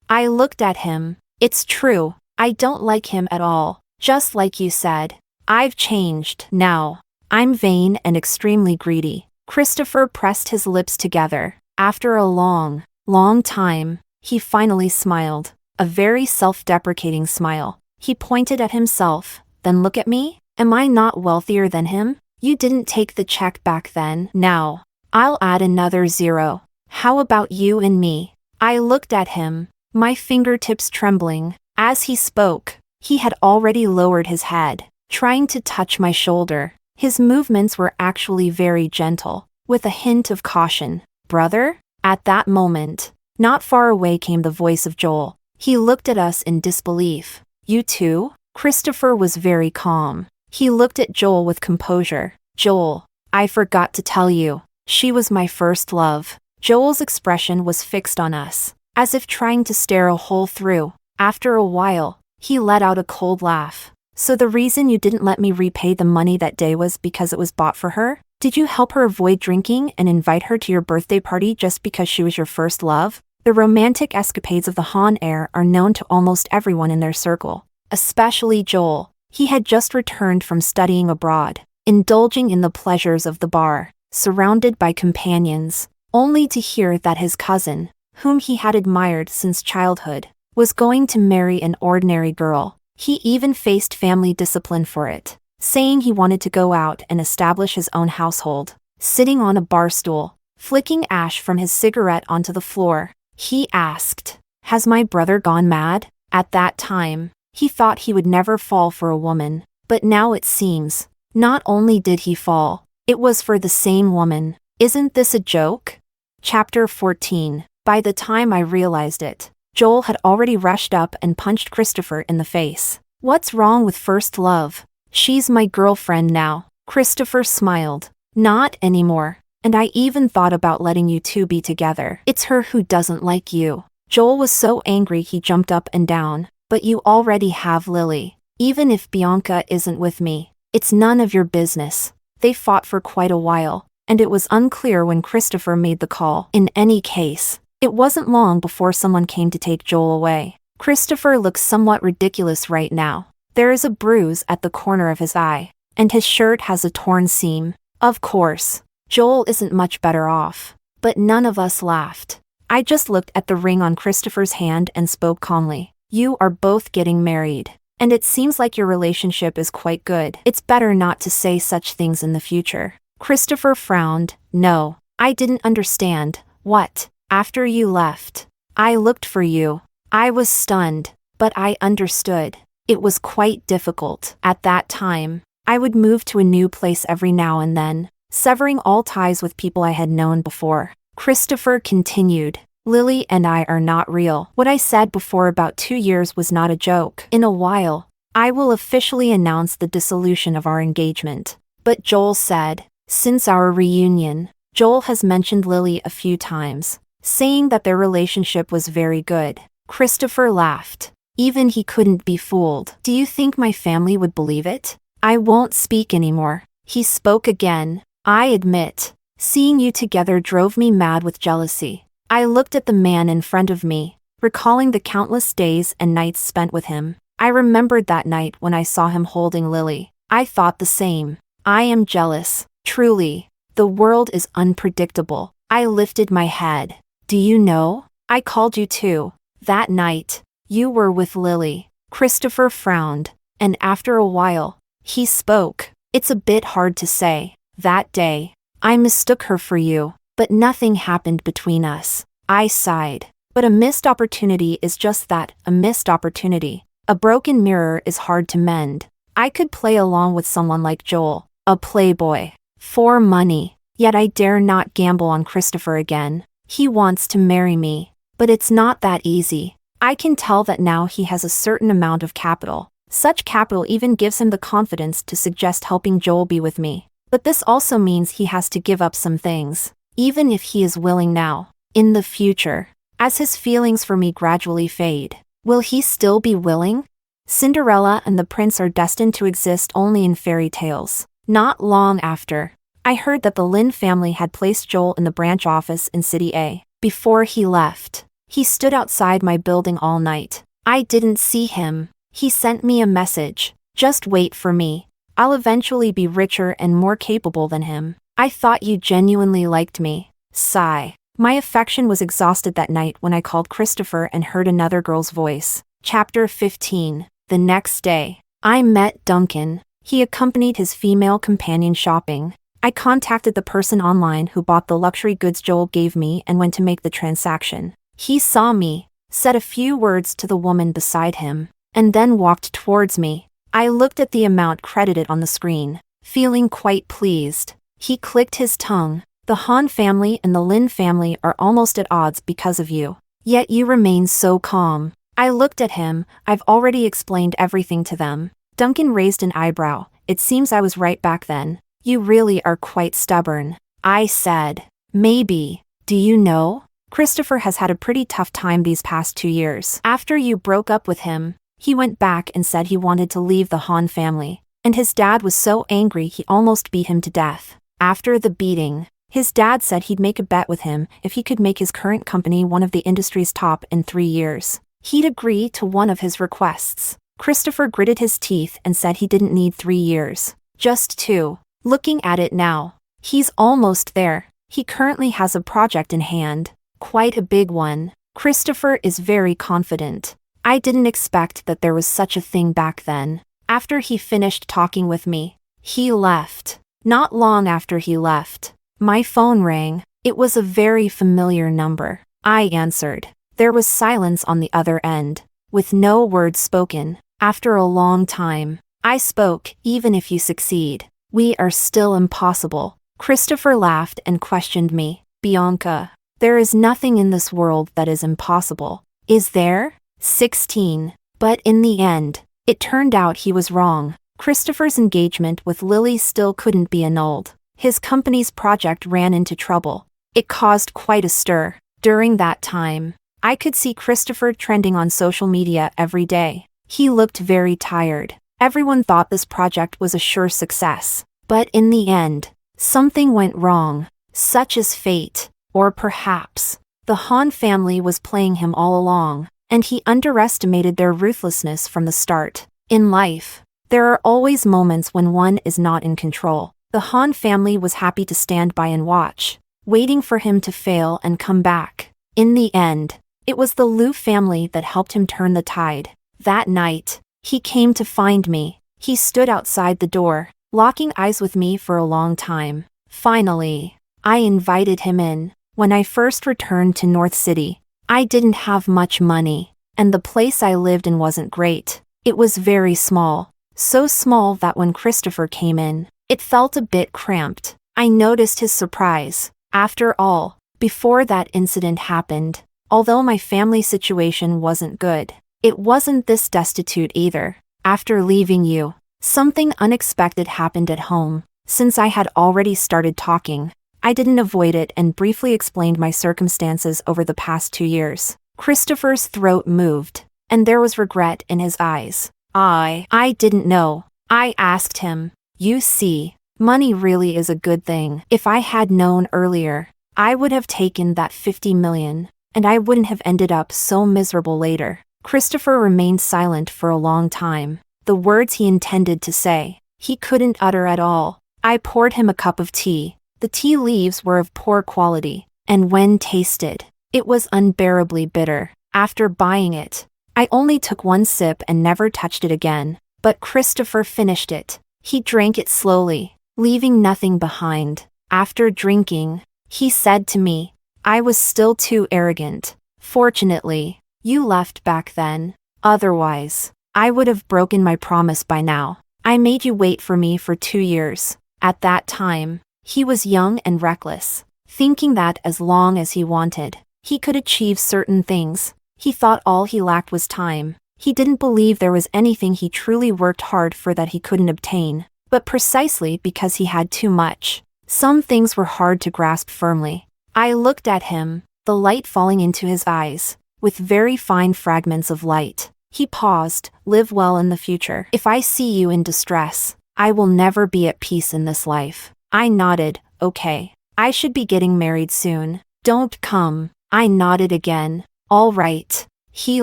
I looked at him. It's true. I don't like him at all. Just like you said. I've changed now. I'm vain and extremely greedy. Christopher pressed his lips together. After a long time, he finally smiled. A very self-deprecating smile. He pointed at himself. Then look at me. Am I not wealthier than him? You didn't take the check back then. Now, I'll add another zero. How about you and me? I looked at him, my fingertips trembling. As he spoke, he had already lowered his head, trying to touch my shoulder. His movements were actually very gentle, with a hint of caution. Brother? At that moment, not far away came the voice of Joel. He looked at us in disbelief. You too? Christopher was very calm. He looked at Joel with composure. Joel, I forgot to tell you, she was my first love. Joel's expression was fixed on us, as if trying to stare a hole through. After a while, he let out a cold laugh. So the reason you didn't let me repay the money that day was because it was bought for her? Did you help her avoid drinking and invite her to your birthday party just because she was your first love? The romantic escapades of the Han heir are known to almost everyone in their circle, especially Joel. He had just returned from studying abroad, indulging in the pleasures of the bar, surrounded by companions, only to hear that his cousin, whom he had admired since childhood, was going to marry an ordinary girl. He even faced family discipline for it, saying he wanted to go out and establish his own household. Sitting on a bar stool, flicking ash from his cigarette onto the floor, he asked, "Has my brother gone mad?" At that time, he thought he would never fall for a woman, but now it seems, not only did he fall, it was for the same woman. Isn't this a joke? Chapter 14. By the time I realized it, Joel had already rushed up and punched Christopher in the face. What's wrong with first love? She's my girlfriend now. Christopher smiled. Not anymore. And I even thought about letting you two be together. It's her who doesn't like you. Joel was so angry he jumped up and down. But you already have Lily. Even if Bianca isn't with me, it's none of your business. They fought for quite a while, and it was unclear when Christopher made the call. In any case, it wasn't long before someone came to take Joel away. Christopher looks somewhat ridiculous right now. There is a bruise at the corner of his eye, and his shirt has a torn seam. Of course, Joel isn't much better off. But none of us laughed. I just looked at the ring on Christopher's hand and spoke calmly. You are both getting married, and it seems like your relationship is quite good. It's better not to say such things in the future. Christopher frowned. No, I didn't understand. What? After you left, I looked for you. I was stunned, but I understood. It was quite difficult. At that time, I would move to a new place every now and then, severing all ties with people I had known before. Christopher continued. Lily and I are not real. What I said before about 2 years was not a joke. In a while, I will officially announce the dissolution of our engagement. But Joel said, since our reunion, Joel has mentioned Lily a few times, saying that their relationship was very good. Christopher laughed. Even he couldn't be fooled. Do you think my family would believe it? I won't speak anymore. He spoke again. I admit, seeing you together drove me mad with jealousy. I looked at the man in front of me, recalling the countless days and nights spent with him. I remembered that night when I saw him holding Lily. I thought the same. I am jealous. Truly, the world is unpredictable. I lifted my head. Do you know? I called you too. That night, you were with Lily. Christopher frowned, and after a while, he spoke. It's a bit hard to say. That day, I mistook her for you, but nothing happened between us. I sighed. But a missed opportunity is just that, a missed opportunity. A broken mirror is hard to mend. I could play along with someone like Joel, a playboy, for money. Yet I dare not gamble on Christopher again. He wants to marry me, but it's not that easy. I can tell that now he has a certain amount of capital. Such capital even gives him the confidence to suggest helping Joel be with me. But this also means he has to give up some things, even if he is willing now. In the future, as his feelings for me gradually fade, will he still be willing? Cinderella and the prince are destined to exist only in fairy tales. Not long after, I heard that the Lin family had placed Joel in the branch office in City A. Before he left, he stood outside my building all night. I didn't see him. He sent me a message. Just wait for me. I'll eventually be richer and more capable than him. I thought you genuinely liked me. Sigh. My affection was exhausted that night when I called Christopher and heard another girl's voice. Chapter 15. The next day, I met Duncan. He accompanied his female companion shopping. I contacted the person online who bought the luxury goods Joel gave me and went to make the transaction. He saw me, said a few words to the woman beside him, and then walked towards me. I looked at the amount credited on the screen, feeling quite pleased. He clicked his tongue. The Han family and the Lin family are almost at odds because of you. Yet you remain so calm. I looked at him. I've already explained everything to them. Duncan raised an eyebrow. It seems I was right back then. You really are quite stubborn. I said. Maybe. Do you know? Christopher has had a pretty tough time these past 2 years. After you broke up with him, he went back and said he wanted to leave the Han family. And his dad was so angry he almost beat him to death. After the beating, his dad said he'd make a bet with him if he could make his current company one of the industry's top in 3 years. He'd agree to one of his requests. Christopher gritted his teeth and said he didn't need 3 years. Just 2. Looking at it now, he's almost there. He currently has a project in hand. Quite a big one. Christopher is very confident. I didn't expect that there was such a thing back then. After he finished talking with me, he left. Not long after he left, my phone rang. It was a very familiar number. I answered. There was silence on the other end, with no words spoken. After a long time, I spoke. Even if you succeed, we are still impossible. Christopher laughed and questioned me. Bianca, there is nothing in this world that is impossible. Is there? 16. But in the end, it turned out he was wrong. Christopher's engagement with Lily still couldn't be annulled. His company's project ran into trouble. It caused quite a stir. During that time, I could see Christopher trending on social media every day. He looked very tired. Everyone thought this project was a sure success. But in the end, something went wrong. Such is fate. Or perhaps, the Han family was playing him all along, and he underestimated their ruthlessness from the start. In life, there are always moments when one is not in control. The Han family was happy to stand by and watch, waiting for him to fail and come back. In the end, it was the Liu family that helped him turn the tide. That night, he came to find me. He stood outside the door, locking eyes with me for a long time. Finally, I invited him in. When I first returned to North City, I didn't have much money, and the place I lived in wasn't great. It was very small. So small that when Christopher came in, it felt a bit cramped. I noticed his surprise. After all, before that incident happened, although my family situation wasn't good, it wasn't this destitute either. After leaving you, something unexpected happened at home. Since I had already started talking, I didn't avoid it and briefly explained my circumstances over the past 2 years. Christopher's throat moved, and there was regret in his eyes. I didn't know. I asked him. You see, money really is a good thing. If I had known earlier, I would have taken that 50 million, and I wouldn't have ended up so miserable later. Christopher remained silent for a long time. The words he intended to say, he couldn't utter at all. I poured him a cup of tea. The tea leaves were of poor quality, and when tasted, it was unbearably bitter. After buying it, I only took one sip and never touched it again. But Christopher finished it. He drank it slowly, leaving nothing behind. After drinking, he said to me, I was still too arrogant. Fortunately, you left back then. Otherwise, I would have broken my promise by now. I made you wait for me for 2 years. At that time, he was young and reckless, thinking that as long as he wanted, he could achieve certain things. He thought all he lacked was time. He didn't believe there was anything he truly worked hard for that he couldn't obtain. But precisely because he had too much, some things were hard to grasp firmly. I looked at him, the light falling into his eyes, with very fine fragments of light. He paused. Live well in the future. If I see you in distress, I will never be at peace in this life. I nodded. Okay. I should be getting married soon. Don't come. I nodded again. All right. He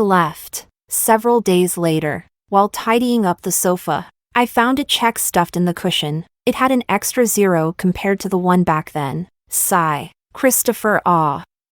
left. Several days later, while tidying up the sofa, I found a check stuffed in the cushion. It had an extra 0 compared to the one back then. Sigh. Christopher.